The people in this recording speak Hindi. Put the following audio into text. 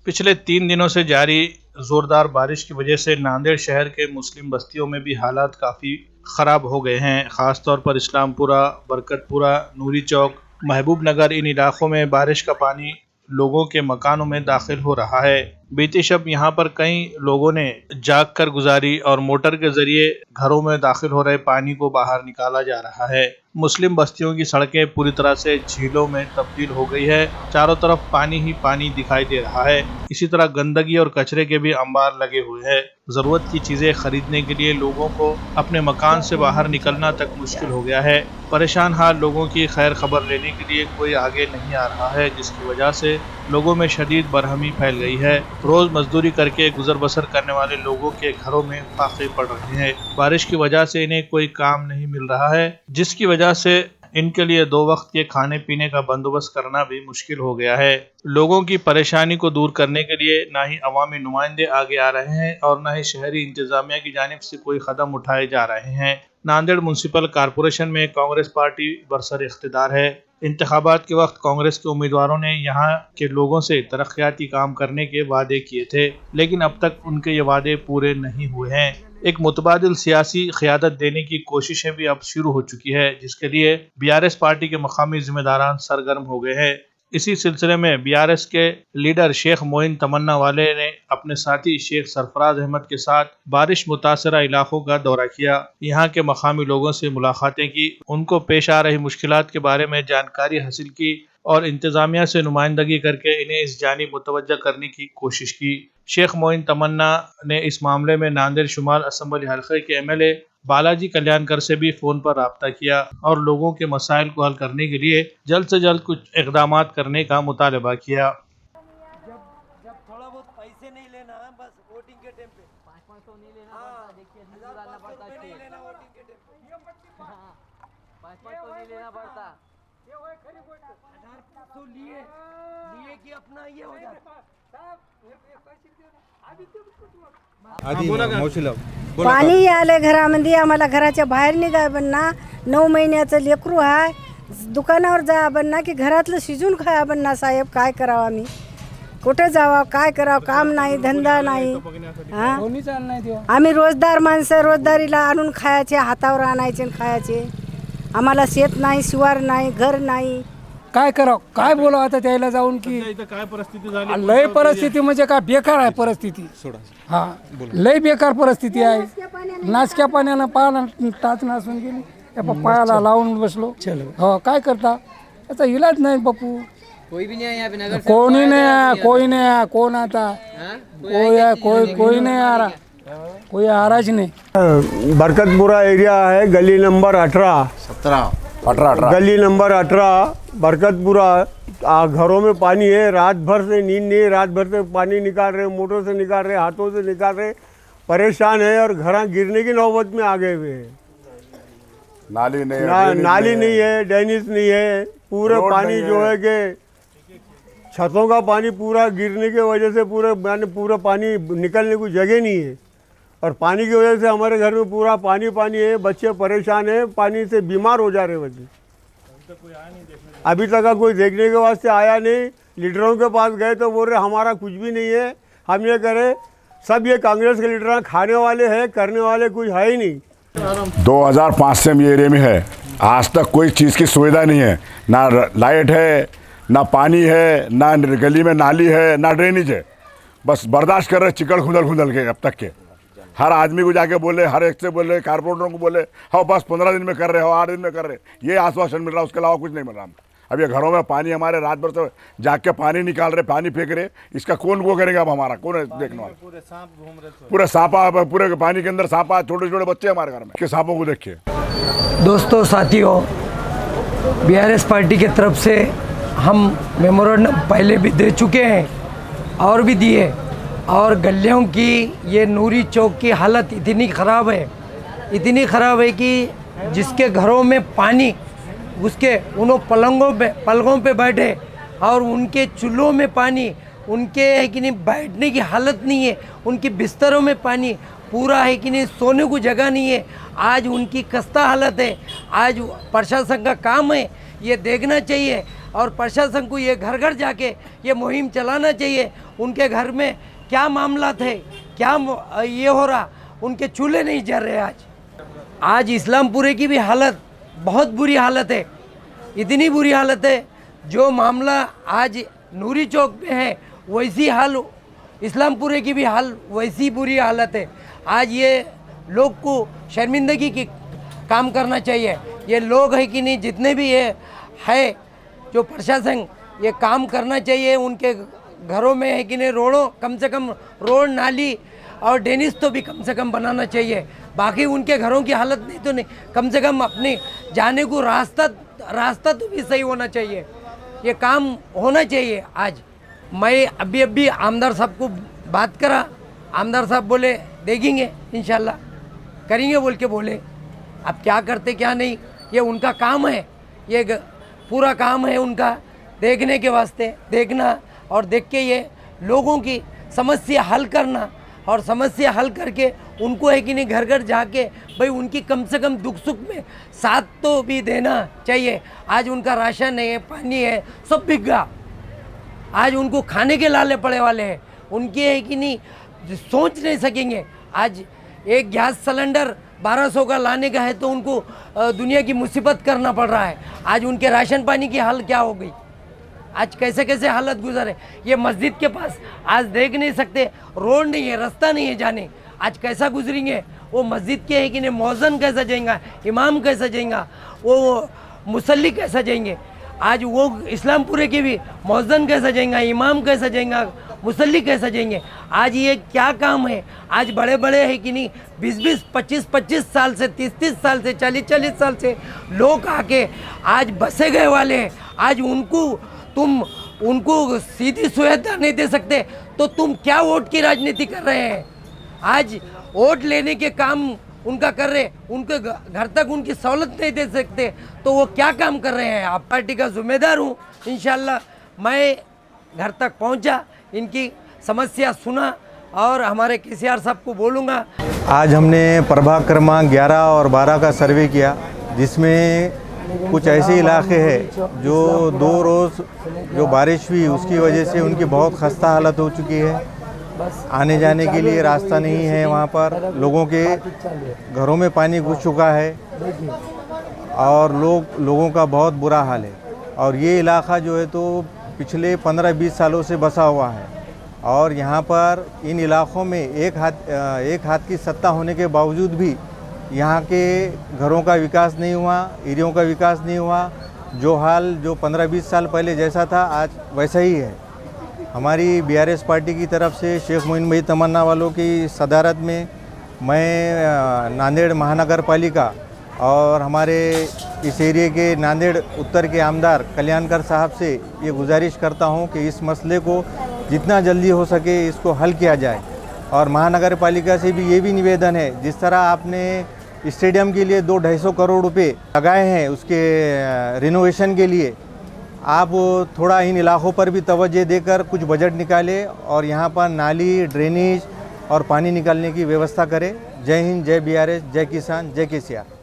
पिछले 3 दिनों से जारी जोरदार बारिश की वजह से नांदेड़ शहर के मुस्लिम बस्तियों में भी हालात काफ़ी ख़राब हो गए हैं। ख़ासतौर पर इस्लामपुरा, बरकतपुरा, नूरी चौक, महबूब नगर इन इलाकों में बारिश का पानी लोगों के मकानों में दाखिल हो रहा है। बीती शब यहाँ पर कई लोगों ने जाग कर गुजारी और मोटर के जरिए घरों में दाखिल हो रहे पानी को बाहर निकाला जा रहा है। मुस्लिम बस्तियों की सड़कें पूरी तरह से झीलों में तब्दील हो गई है। चारों तरफ पानी ही पानी दिखाई दे रहा है। इसी तरह गंदगी और कचरे के भी अंबार लगे हुए हैं। जरूरत की चीजें खरीदने के लिए लोगों को अपने मकान से बाहर निकलना तक मुश्किल हो गया है। परेशान हाल लोगों की खैर खबर लेने के लिए कोई आगे नहीं आ रहा है, जिसकी वजह से लोगों में शदीद बरहमी फैल गई है। रोज मजदूरी करके गुजर बसर करने वाले लोगों के घरों में फाके पड़ रहे हैं। बारिश की वजह से इन्हें कोई काम नहीं मिल रहा है, जिसकी वजह से इनके लिए 2 वक्त के खाने पीने का बंदोबस्त करना भी मुश्किल हो गया है। लोगों की परेशानी को दूर करने के लिए ना ही अवामी नुमाइंदे आगे आ रहे हैं और न ही शहरी इंतजामिया की जानिब से कोई कदम उठाए जा रहे हैं। नांदेड़ म्युनिसिपल कॉरपोरेशन में कांग्रेस पार्टी बरसर इख्तिदार है। इंतखाबात के वक्त कांग्रेस के उम्मीदवारों ने यहाँ के लोगों से तरक्याती काम करने के वादे किए थे, लेकिन अब तक उनके ये वादे पूरे नहीं हुए हैं। एक मुतबादिल सियासी क़ियादत देने की कोशिशें भी अब शुरू हो चुकी है, जिसके लिए बीआरएस पार्टी के मकामी जिम्मेदारान सरगर्म हो गए हैं। इसी सिलसिले में बीआरएस के लीडर शेख मोइन तमन्ना वाले ने अपने साथी शेख सरफराज अहमद के साथ बारिश मुतासरा इलाकों का दौरा किया। यहाँ के मकामी लोगों से मुलाकातें की, उनको पेश आ रही मुश्किलात के बारे में जानकारी हासिल की और इंतजामिया से नुमाइंदगी करके इन्हें इस जानिब मुतवज्जा करने की कोशिश की। शेख मोइन तमन्ना ने इस मामले में नांदेड़ शुमाल असम्बली हल्के के एमएलए बालाजी कल्याणकर से भी फोन पर राब्ता किया और लोगों के मसाइल को हल करने के लिए जल्द से जल्द कुछ इक़दामात करने का मुतालबा किया। जब थोड़ा बहुत पैसे नहीं लेना, बस वोटिंग के टाइम पे 500 नहीं लेना पड़ता, देखिए नहीं लेना वोटिंग के टाइम पे 500 नहीं लेना पड़ता। ये वो खरी बोल 1500 लिए कि अपना ये हो जाता। पाणी आले घरामध्ये, आम्हाला घराच्या बाहेर निघाय बनना, 9 महिन्याचं लेकरू आहे, दुकानावर जा बनना की घरातलं शिजून खाया बनना। साहेब काय करावं, आम्ही कुठे जावा, काय करावं, काम नाही, धंदा नाही। आम्ही रोजदार माणसं, रोजदारीला आणून खायचे, हातावर आणायचे आणि खायचे। आम्हाला शेत नाही, शिवार नाही, घर नाही, काय करावं, काय बोलावं आता त्याला जाऊन की काय परिस्थिती झाली? लय परिस्थिती म्हणजे काय बेकार आहे परिस्थिती। हा, लय बेकार परिस्थिती आहे। नासक्या पाण्यानं पाला टाच नासून गेली, त्या पायाला लावून बसलो। हो, काय करता, याचा इलाज नाही बापू। कोई भी नहीं है यहाँ पे नगर, कोणी नाही, कोई नाही, कोण आता कोई नहीं आ रहा, कोई आ रहा नहीं। बरकतपुरा एरिया है, गली नंबर 18 गली नंबर 18 बरकतपुरा। घरों में पानी है, रात भर से नींद नहीं, रात भर से पानी निकाल रहे, मोटर से निकाल रहे, हाथों से निकाल रहे, परेशान है और घर गिरने की नौबत में आ गए हुए हैं। नाली नहीं है, ड्रेनेज नहीं है, पूरे पानी जो है कि छतों का पानी पूरा गिरने की वजह से पूरा पानी निकलने की जगह नहीं है और पानी की वजह से हमारे घर में पूरा पानी है। बच्चे परेशान हैं, पानी से बीमार हो जा रहे बच्चे। अभी तक कोई देखने के वास्ते आया नहीं। लीडरों के पास गए तो बोल रहे हमारा कुछ भी नहीं है, हम ये करें। सब ये कांग्रेस के लीडर खाने वाले हैं, करने वाले कुछ है ही नहीं। 2005 से हम ये एरिया में है, आज तक कोई चीज़ की सुविधा नहीं है। ना लाइट है, ना पानी है, ना गली में नाली है, ना ड्रेनेज है। बस बर्दाश्त कर रहे चिकड़ खुदल के अब तक के। हर आदमी को जाके बोले, हर एक से बोले, कारपोरेटरों को बोले, हाँ बस 15 दिन में कर रहे हो, 8 दिन में कर रहे, ये आश्वासन मिल रहा है, उसके अलावा कुछ नहीं मिल रहा। अब ये घरों में पानी, हमारे रात भर से जाके पानी निकाल रहे, पानी फेंक रहे, इसका कौन वो करेगा? अब हमारा कौन है देखने वाला? पूरे सांपा, पूरे पानी के अंदर सांपा, छोटे छोटे बच्चे हमारे घर में के सांपों को देखिए। दोस्तों, साथियों, बीआरएस पार्टी की तरफ से हम मेमोरेंडम पहले भी दे चुके हैं और भी दिए, और गलियों की ये नूरी चौक की हालत इतनी ख़राब है कि जिसके घरों में पानी, उसके उन पलंगों पे बैठे और उनके चूल्हों में पानी, उनके है कि नहीं बैठने की हालत नहीं है, उनके बिस्तरों में पानी पूरा है कि नहीं, सोने को जगह नहीं है। आज उनकी खस्ता हालत है। आज प्रशासन का काम है ये देखना चाहिए और प्रशासन को ये घर घर जाके ये मुहिम चलाना चाहिए उनके घर में क्या मामला थे, क्या ये हो रहा, उनके चूल्हे नहीं जल रहे। आज इस्लामपुरे की भी हालत बहुत बुरी हालत है, इतनी बुरी हालत है, जो मामला आज नूरी चौक में है वैसी हाल इस्लामपुरे की भी हाल वैसी बुरी हालत है। आज ये लोग को शर्मिंदगी की काम करना चाहिए। ये लोग है कि नहीं, जितने भी ये है जो प्रशासन, ये काम करना चाहिए। उनके घरों में है कि नहीं, रोडों कम से कम रोड, नाली और ड्रेनेज तो भी कम से कम बनाना चाहिए। बाकी उनके घरों की हालत नहीं तो नहीं, कम से कम अपने जाने को रास्ता तो भी सही होना चाहिए। ये काम होना चाहिए। आज मैं अभी आमदार साहब को बात करा, आमदार साहब बोले देखेंगे इंशाल्लाह करेंगे बोल के बोले। अब क्या करते क्या नहीं, ये उनका काम है, ये पूरा काम है उनका, देखने के वास्ते, देखना और देख के ये लोगों की समस्या हल करना, और समस्या हल करके उनको है कि नहीं घर घर जाके भाई उनकी कम से कम दुख सुख में साथ तो भी देना चाहिए। आज उनका राशन है, पानी है, सब बिक गया। आज उनको खाने के लाले पड़े वाले हैं, उनके है कि नहीं सोच नहीं सकेंगे। आज एक गैस सिलेंडर 1200 का लाने का है तो उनको दुनिया की मुसीबत करना पड़ रहा है। आज उनके राशन पानी की हाल क्या हो गई, आज कैसे कैसे हालत गुजरे। ये मस्जिद के पास आज देख नहीं सकते, रोड नहीं है, रास्ता नहीं है जाने, आज कैसा गुजरेंगे। वो मस्जिद के है कि नहीं, मौज़न कैसा जाएगा, इमाम कैसा जाएगा, वो मुसल्ली कैसा जाएंगे। आज वो इस्लामपुरे के भी मौज़न कैसा जाएगा, इमाम कैसा जाएगा, मुसल्ली कैसा जाएंगे। आज ये क्या काम है। आज बड़े बड़े है कि नहीं 20-20, 25-25 साल से, 30-30 साल से, 40-40 साल से लोग आके आज बसे गए वाले हैं। आज तुम उनको सीधी सुविधा नहीं दे सकते तो तुम क्या वोट की राजनीति कर रहे हैं। आज वोट लेने के काम उनका कर रहे, उनके घर तक उनकी सहूलत नहीं दे सकते तो वो क्या काम कर रहे हैं। आप पार्टी का जिम्मेदार हूँ, इंशाल्लाह मैं घर तक पहुँचा, इनकी समस्या सुना और हमारे केसीआर साहब को बोलूँगा। आज हमने प्रभाग क्रमांक 11 और 12 का सर्वे किया, जिसमें कुछ ऐसे इलाके हैं जो 2 रोज़ जो बारिश हुई उसकी वजह से उनकी बहुत खस्ता हालत हो चुकी है। आने जाने के लिए रास्ता नहीं है, वहाँ पर लोगों के घरों में पानी घुस चुका है और लोगों का बहुत बुरा हाल है। और ये इलाका जो है तो पिछले 15-20 सालों से बसा हुआ है और यहाँ पर इन इलाकों में एक हाथ की सत्ता होने के बावजूद भी यहाँ के घरों का विकास नहीं हुआ, एरियों का विकास नहीं हुआ। जो हाल जो 15-20 साल पहले जैसा था आज वैसा ही है। हमारी बीआरएस पार्टी की तरफ से शेख मोइन भाई तमन्ना वालों की सदारत में मैं नांदेड़ महानगर पालिका और हमारे इस एरिए के नांदेड़ उत्तर के आमदार कल्याणकर साहब से ये गुजारिश करता हूँ कि इस मसले को जितना जल्दी हो सके इसको हल किया जाए। और महानगर पालिका से भी ये भी निवेदन है, जिस तरह आपने स्टेडियम के लिए 200-250 करोड़ रुपए लगाए हैं उसके रिनोवेशन के लिए, आप थोड़ा इन इलाकों पर भी तवज्जो देकर कुछ बजट निकालें और यहाँ पर नाली, ड्रेनेज और पानी निकालने की व्यवस्था करें। जय हिंद, जय बीआरएस, जय किसान, जय केसीआर।